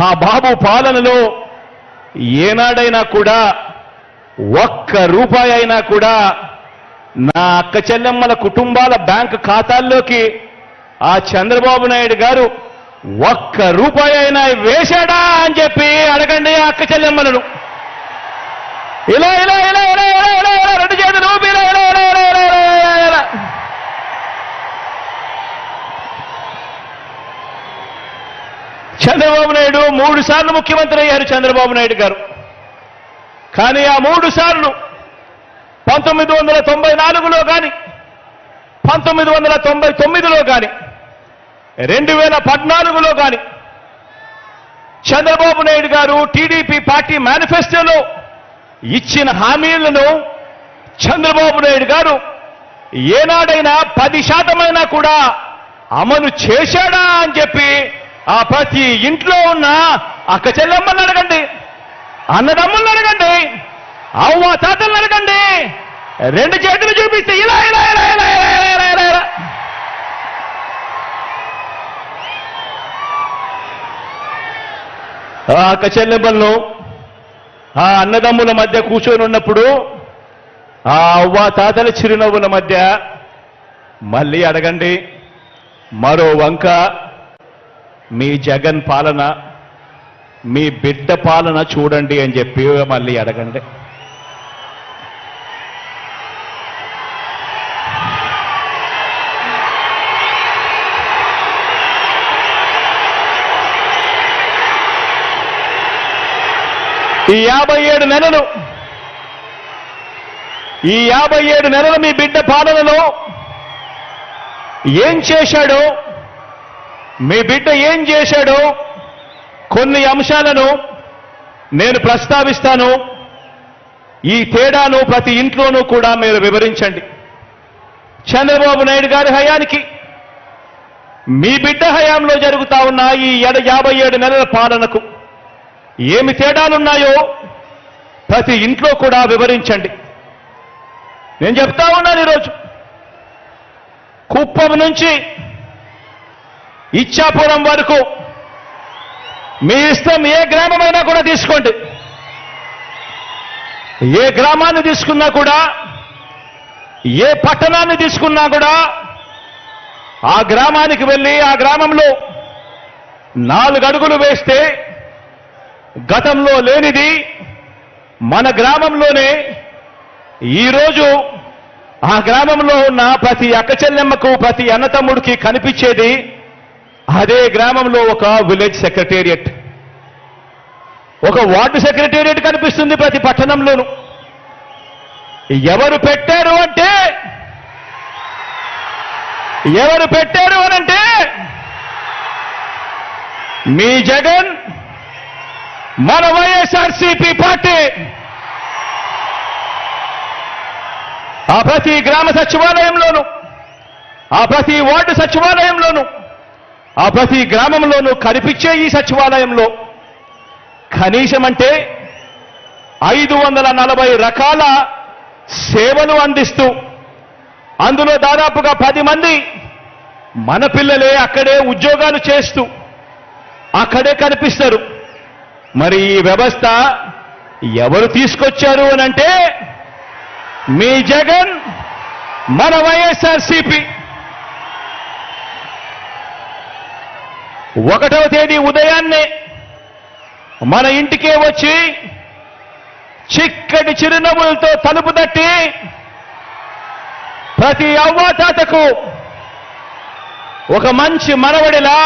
ఆ బాబు పాలనలో ఏనాడైనా కూడా ఒక్క రూపాయి అయినా కూడా నా అక్క చెల్లెమ్మల కుటుంబాల బ్యాంక్ ఖాతాల్లోకి ఆ చంద్రబాబు నాయుడు గారు ఒక్క రూపాయి అయినా వేశాడా అని చెప్పి అడగండి ఆ అక్క చెల్లెమ్మలను. ఇలా ఇలా ఇలా ఇలా ఇలా ఇలా ఇలా రెండు చేతులు ఊపి ఇలా ఇలా ఇలా ఇలా ఇలా ఇలా ఇలా. చంద్రబాబు నాయుడు 3 సార్లు ముఖ్యమంత్రి అయ్యారు చంద్రబాబు నాయుడు గారు. కానీ ఆ 3 సార్లు 1994లో కానీ 1999లో కానీ 2014లో కానీ చంద్రబాబు నాయుడు గారు టీడీపీ పార్టీ మేనిఫెస్టోలో ఇచ్చిన హామీలను చంద్రబాబు నాయుడు గారు ఏనాడైనా 10% కూడా అమలు చేశాడా అని చెప్పి ఆ ప్రతి ఇంట్లో ఉన్న అక్క చెల్లెమ్మలను అడగండి, అన్నదమ్ములను అడగండి, అవ్వ తాతలను అడగండి. రెండు చేతులు చూపిస్తే ఇలా ఇలా ఇలా ఇలా ఇలా ఇలా ఇలా ఇలా. ఆ అక్క చెల్లెమ్మలను ఆ అన్నదమ్ముల మధ్య కూర్చొని ఉన్నప్పుడు ఆ అవ్వ తాతల చిరునవ్వుల మధ్య మళ్ళీ అడగండి, మరో వంక మీ జగన్ పాలన, మీ బిడ్డ పాలన చూడండి అని చెప్పి మళ్ళీ అడగండి. ఈ 57 నెలలు మీ బిడ్డ పాలనలో ఏం చేశాడో, మీ బిడ్డ ఏం చేశాడో కొన్ని అంశాలను నేను ప్రస్తావిస్తాను. ఈ తేడాను ప్రతి ఇంట్లోనూ కూడా మీరు వివరించండి. చంద్రబాబు నాయుడు గారి హయానికి మీ బిడ్డ హయాంలో జరుగుతా ఉన్న ఈ 57 నెలల పాలనకు ఏమి తేడాలున్నాయో ప్రతి ఇంట్లో కూడా వివరించండి. నేను చెప్తా ఉన్నాను ఈరోజు కుప్పం నుంచి ఇచ్చాపురం వరకు మీ ఇష్టం ఏ గ్రామమైనా కూడా తీసుకోండి. ఏ గ్రామాన్ని తీసుకున్నా కూడా, ఏ పట్టణాన్ని తీసుకున్నా కూడా ఆ గ్రామానికి వెళ్ళి ఆ గ్రామంలో 4 అడుగులు వేస్తే గతంలో లేనిది మన గ్రామంలోనే ఈరోజు ఆ గ్రామంలో ఉన్న ప్రతి అక్క చెల్లెమ్మకు, ప్రతి అన్నతమ్ముడికి కనిపించేది అదే గ్రామంలో ఒక విలేజ్ సెక్రటేరియట్, ఒక వార్డు సెక్రటేరియట్ కనిపిస్తుంది ప్రతి పట్టణంలోనూ. ఎవరు పెట్టారు అనంటే మీ జగన్, మన వైఎస్ఆర్సీపీ పార్టీ. ఆ ప్రతి గ్రామ సచివాలయంలోనూ, ఆ ప్రతి వార్డు సచివాలయంలోనూ, ఆ ప్రతి గ్రామంలోనూ కనిపించే ఈ సచివాలయంలో కనీసం అంటే 540 రకాల సేవలు అందిస్తూ, అందులో దాదాపుగా 10 మంది మన పిల్లలే అక్కడే ఉద్యోగాలు చేస్తూ అక్కడే కనిపిస్తారు. మరి ఈ వ్యవస్థ ఎవరు తీసుకొచ్చారు అనంటే మీ జగన్, మన వైఎస్ఆర్సీపీ. 1వ తేదీ ఉదయాన్నే మన ఇంటికే వచ్చి చిక్కటి చిరునవ్వులతో తలుపు తట్టి ప్రతి అవ్వాతాతకు ఒక మంచి మనవడిలా